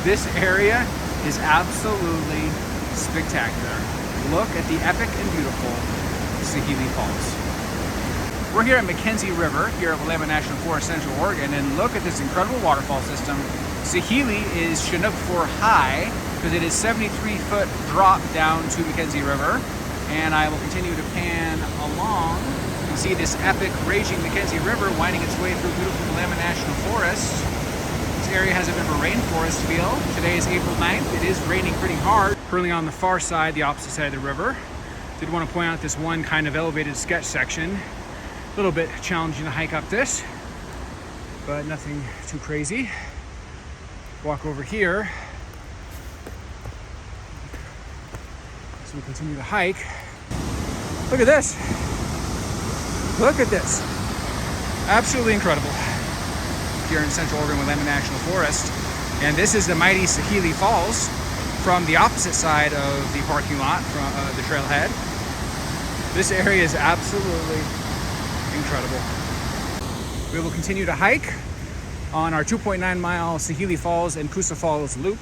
This area is absolutely spectacular. Look at the epic and beautiful Sahalie Falls. We're here at McKenzie River, here at Willamette National Forest, Central Oregon, and look at this incredible waterfall system. Sahalie is Chinook for high, because it is 73-foot drop down to McKenzie River. And I will continue to pan along. You can see this epic, raging McKenzie River winding its way through beautiful Willamette National Forest. This area has a bit of a rainforest feel. Today is April 9th. It is raining pretty hard. Currently on the far side, the opposite side of the river. Did want to point out this one kind of elevated sketch section. A little bit challenging to hike up this, but nothing too crazy. Walk over here as we continue to hike. Look at this. Look at this. Absolutely incredible. Here in Central Oregon, Willamette National Forest. And this is the mighty Sahalie Falls from the opposite side of the parking lot, from the trailhead. This area is absolutely incredible. We will continue to hike on our 2.9 mile Sahalie Falls and Koosah Falls loop.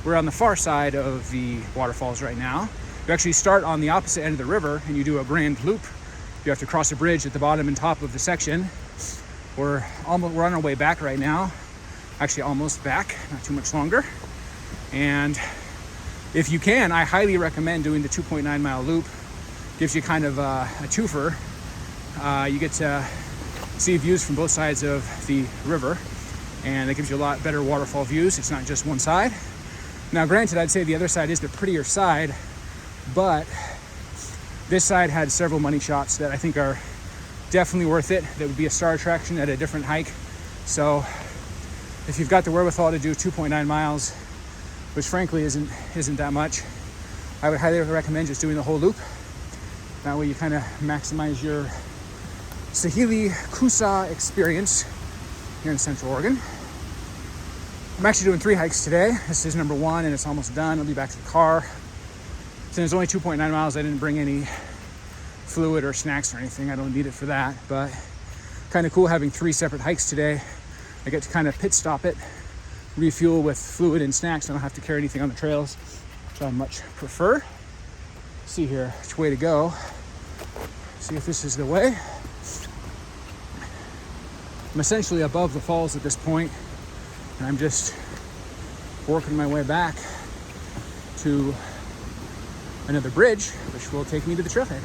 We're on the far side of the waterfalls right now. You actually start on the opposite end of the river and you do a grand loop. You have to cross a bridge at the bottom and top of the section. We're on our way back right now. Actually almost back, not too much longer. And if you can, I highly recommend doing the 2.9 mile loop. Gives you kind of a twofer. You get to see views from both sides of the river, and it gives you a lot better waterfall views. It's not just one side. Now granted, I'd say the other side is the prettier side, but this side had several money shots that I think are definitely worth it. That would be a star attraction at a different hike. So if you've got the wherewithal to do 2.9 miles, which frankly isn't that much, I would highly recommend just doing the whole loop. That way you kind of maximize your Sahalie Koosah experience here in Central Oregon. I'm actually doing 3 hikes today. This is number 1 and it's almost done. I'll be back to the car. Since it's only 2.9 miles, I didn't bring any fluid or snacks or anything. I don't need it for that, but kind of cool having 3 separate hikes today. I get to kind of pit stop it, refuel with fluid and snacks. I don't have to carry anything on the trails, which I much prefer. See here which way to go. See if this is the way. I'm essentially above the falls at this point, and I'm just working my way back to another bridge, which will take me to the trailhead.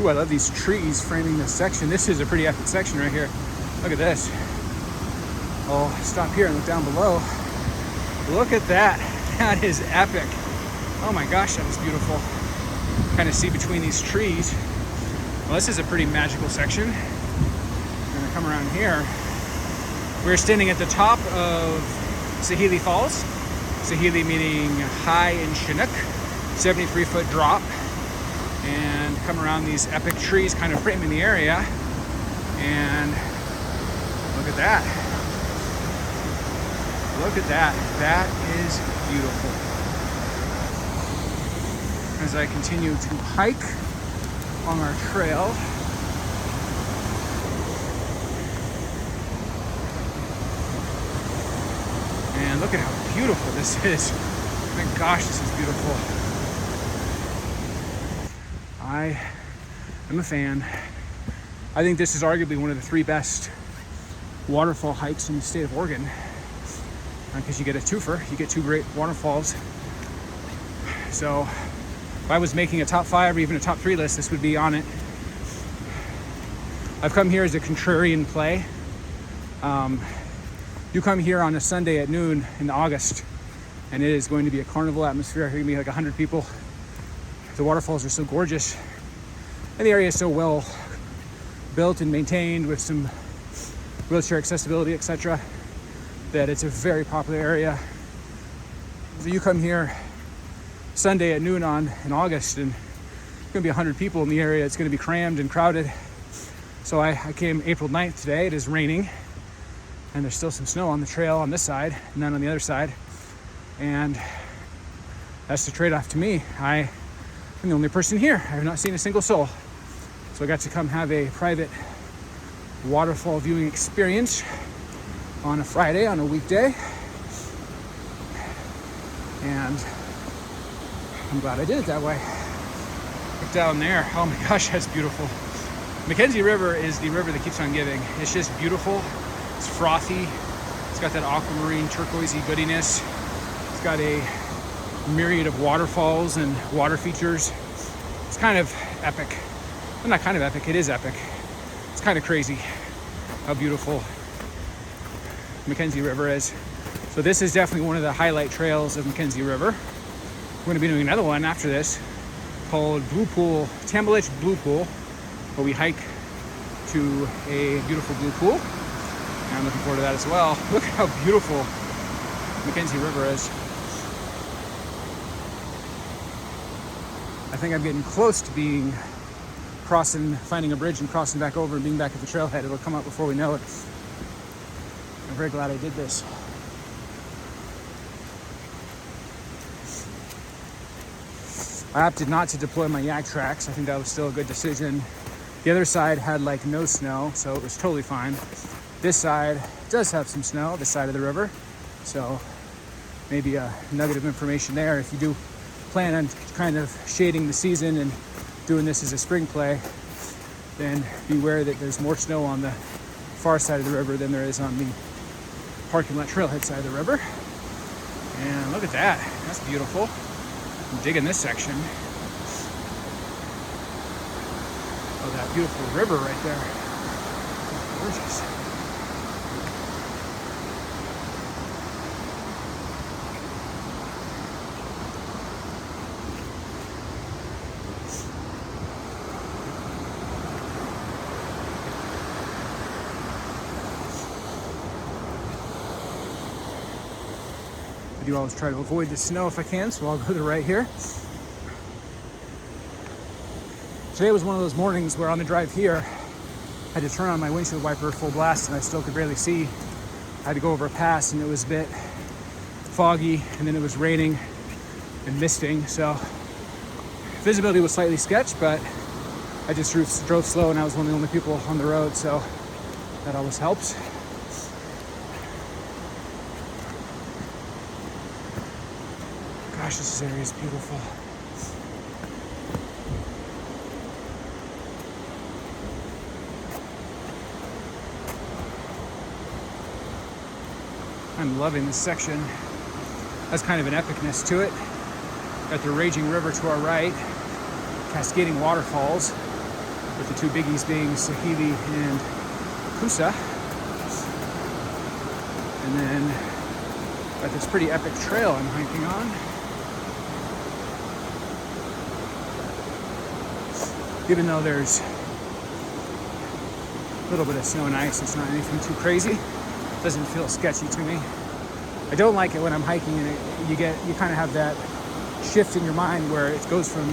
Ooh, I love these trees framing this section. This is a pretty epic section right here. Look at this. I'll stop here and look down below. Look at that. That is epic. Oh my gosh, that is beautiful. Kind of see between these trees. Well, this is a pretty magical section. I'm gonna come around here. We're standing at the top of Sahalie Falls. Sahalie meaning high in Chinook, 73-foot drop. And come around these epic trees kind of framing the area. And look at that. Look at that. That is beautiful. As I continue to hike on our trail, and look at how beautiful this is. My gosh, this is beautiful. I am a fan. I think this is arguably one of the 3 best waterfall hikes in the state of Oregon, because you get a twofer. You get 2 great waterfalls. So if I was making a top 5 or even a top 3 list, this would be on it. I've come here as a contrarian play. You come here on a Sunday at noon in August, and it is going to be a carnival atmosphere. There's going to be like 100 people. The waterfalls are so gorgeous, and the area is so well built and maintained with some wheelchair accessibility, etc., that it's a very popular area. So you come here Sunday at noon in August, and there's gonna be 100 people in the area. It's gonna be crammed and crowded. So I came April 9th today. It is raining, and there's still some snow on the trail on this side, none on the other side. And that's the trade-off to me. I'm the only person here. I have not seen a single soul. So I got to come have a private waterfall viewing experience on a Friday, on a weekday. And I'm glad I did it that way. Look down there. Oh my gosh, that's beautiful. McKenzie River is the river that keeps on giving. It's just beautiful. It's frothy. It's got that aquamarine turquoisey goodiness. It's got a myriad of waterfalls and water features. It's kind of epic. Well, not kind of epic, it is epic. It's kind of crazy how beautiful McKenzie River is. So this is definitely one of the highlight trails of McKenzie River. We're going to be doing another one after this called Blue Pool, Tambalich Blue Pool, where we hike to a beautiful blue pool. And I'm looking forward to that as well. Look how beautiful McKenzie River is. I think I'm getting close to finding a bridge and crossing back over and being back at the trailhead. It'll come up before we know it. I'm very glad I did this. I opted not to deploy my yak tracks. I think that was still a good decision. The other side had like no snow, so it was totally fine. This side does have some snow, this side of the river. So maybe a nugget of information there. If you do plan on kind of shading the season and doing this as a spring play, then beware that there's more snow on the far side of the river than there is on the parking lot trailhead side of the river. And look at that, that's beautiful. I'm digging this section. Oh, that beautiful river right there. Gorgeous. I do always try to avoid the snow if I can, so I'll go to the right here. Today was one of those mornings where on the drive here, I had to turn on my windshield wiper full blast and I still could barely see. I had to go over a pass and it was a bit foggy, and then it was raining and misting, so visibility was slightly sketched, but I just drove slow and I was one of the only people on the road, so that always helps. Gosh, this area is beautiful. I'm loving this section. Has kind of an epicness to it. Got the raging river to our right, cascading waterfalls, with the two biggies being Sahalie and Koosah. And then got this pretty epic trail I'm hiking on. Even though there's a little bit of snow and ice, it's not anything too crazy. It doesn't feel sketchy to me. I don't like it when I'm hiking and you kind of have that shift in your mind where it goes from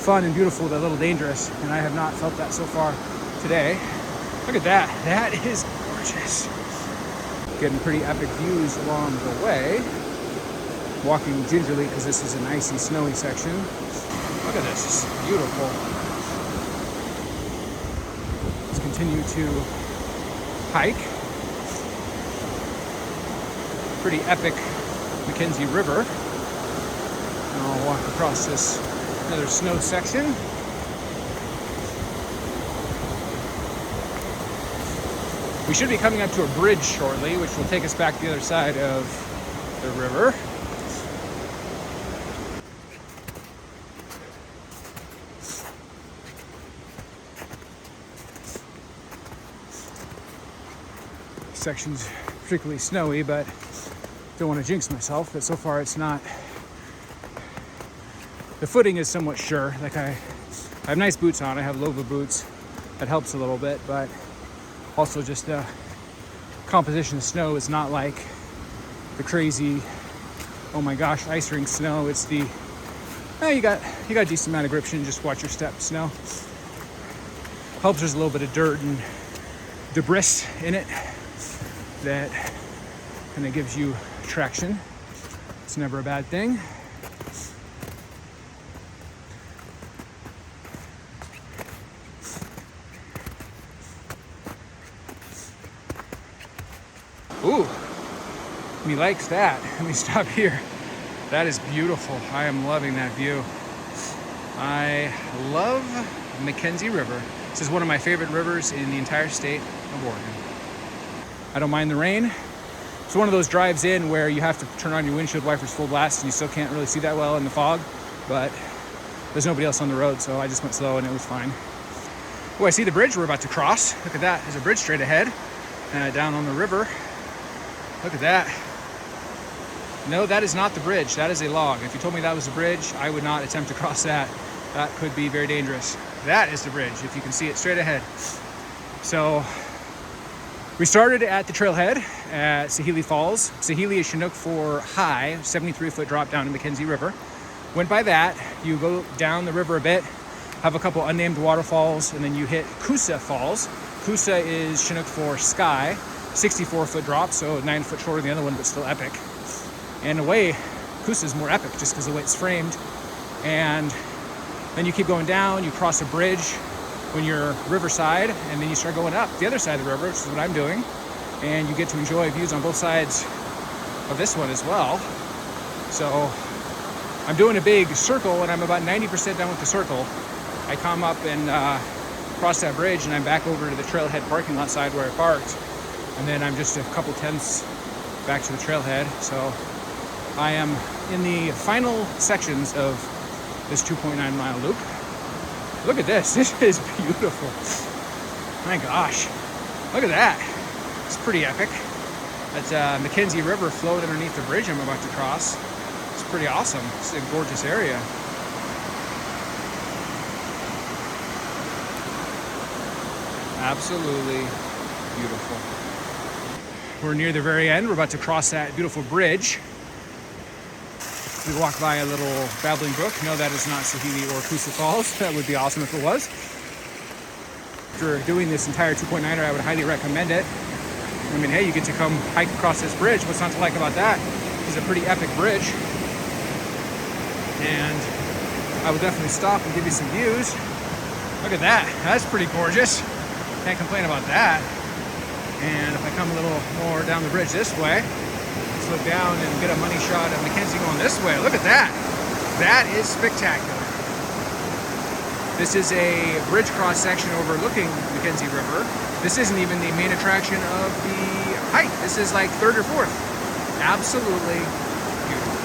fun and beautiful to a little dangerous, and I have not felt that so far today. Look at that. That is gorgeous. Getting pretty epic views along the way. Walking gingerly because this is an icy, snowy section. Look at this. It's beautiful. Let's continue to hike. Pretty epic McKenzie River. And I'll walk across this another snow section. We should be coming up to a bridge shortly, which will take us back to the other side of the river. Section's particularly snowy, but don't want to jinx myself, but so far it's not. The footing is somewhat sure. Like I have nice boots on. I have Lova boots. That helps a little bit, but also just the composition of snow is not like the crazy, oh my gosh, ice rink snow. It's the, you got a decent amount of grip, and just watch your step snow. Helps there's a little bit of dirt and debris in it that kind of gives you traction. It's never a bad thing. Ooh, me likes that. Let me stop here. That is beautiful. I am loving that view. I love McKenzie River. This is one of my favorite rivers in the entire state of Oregon. I don't mind the rain. It's one of those drives in where you have to turn on your windshield wipers full blast and you still can't really see that well in the fog, but there's nobody else on the road, so I just went slow and it was fine. Oh, I see the bridge we're about to cross. Look at that. There's a bridge straight ahead down on the river. Look at that. No, that is not the bridge. That is a log. If you told me that was a bridge, I would not attempt to cross that. That could be very dangerous. That is the bridge, if you can see it straight ahead. So we started at the trailhead at Sahalie Falls. Sahalie is Chinook for high, 73-foot drop down to McKenzie River. Went by that, you go down the river a bit, have a couple unnamed waterfalls, and then you hit Koosah Falls. Koosah is Chinook for sky, 64-foot drop, so 9 foot shorter than the other one, but still epic. And in a way, Koosah is more epic just because of the way it's framed. And then you keep going down, you cross a bridge when you're riverside, and then you start going up the other side of the river, which is what I'm doing. And you get to enjoy views on both sides of this one as well. So I'm doing a big circle, and I'm about 90% done with the circle. I come up and cross that bridge, and I'm back over to the trailhead parking lot side where I parked. And then I'm just a couple tenths back to the trailhead. So I am in the final sections of this 2.9 mile loop. Look at this. This is beautiful. My gosh. Look at that. It's pretty epic. That's McKenzie River flowing underneath the bridge I'm about to cross. It's pretty awesome. It's a gorgeous area. Absolutely beautiful. We're near the very end. We're about to cross that beautiful bridge. We walk by a little babbling brook. No, that is not Sahalie or Koosah Falls. That would be awesome if it was. After doing this entire 2.9er, I would highly recommend it. I mean, hey, you get to come hike across this bridge. What's not to like about that? It's a pretty epic bridge. And I would definitely stop and give you some views. Look at that. That's pretty gorgeous. Can't complain about that. And if I come a little more down the bridge this way, let's look down and get a money shot of McKenzie going this way. Look at that. That is spectacular. This is a bridge cross section overlooking McKenzie River. This isn't even the main attraction of the hike. This is like third or fourth. Absolutely beautiful.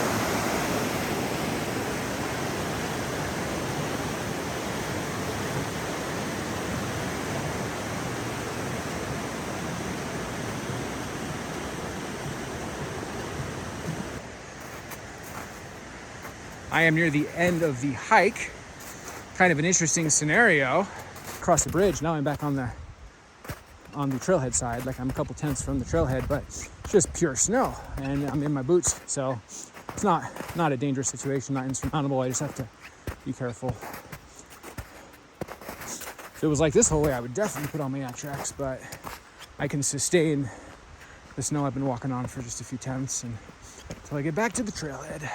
I am near the end of the hike. Kind of an interesting scenario. Across the bridge, now I'm back on the trailhead side. Like I'm a couple tenths from the trailhead, but it's just pure snow and I'm in my boots. So it's not a dangerous situation, not insurmountable. I just have to be careful. If it was like this whole way, I would definitely put on my yacht tracks, but I can sustain the snow I've been walking on for just a few tenths and until I get back to the trailhead.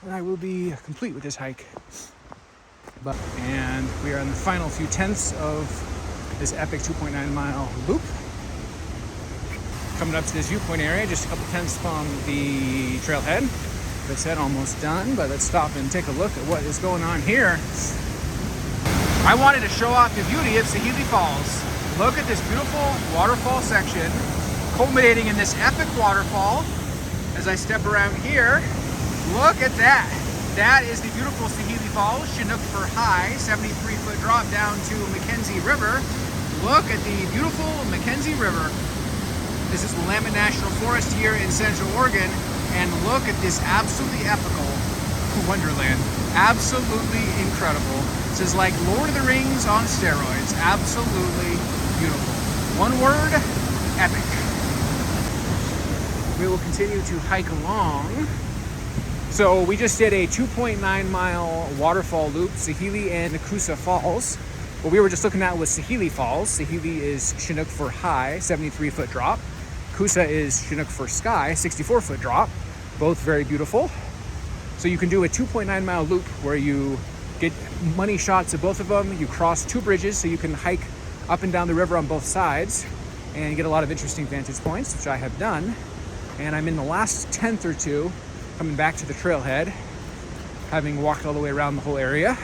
And I will be complete with this hike. And we are in the final few tenths of this epic 2.9 mile loop. Coming up to this viewpoint area, just a couple tenths from the trailhead. As I said, almost done, but let's stop and take a look at what is going on here. I wanted to show off the beauty of Sahalie Falls. Look at this beautiful waterfall section, culminating in this epic waterfall. As I step around here, look at that. That is the beautiful Sahalie Falls, Chinook for high, 73-foot drop down to McKenzie River. Look at the beautiful McKenzie River. This is Willamette National Forest here in Central Oregon. And look at this absolutely epical wonderland. Absolutely incredible. This is like Lord of the Rings on steroids. Absolutely beautiful. One word, epic. We will continue to hike along. So we just did a 2.9 mile waterfall loop, Sahalie and Koosah Falls. What we were just looking at was Sahalie Falls. Sahalie is Chinook for high, 73-foot drop. Koosah is Chinook for sky, 64-foot drop. Both very beautiful. So you can do a 2.9 mile loop where you get money shots of both of them. You cross two bridges so you can hike up and down the river on both sides. and get a lot of interesting vantage points, which I have done. And I'm in the last 10th or two coming back to the trailhead, having walked all the way around the whole area.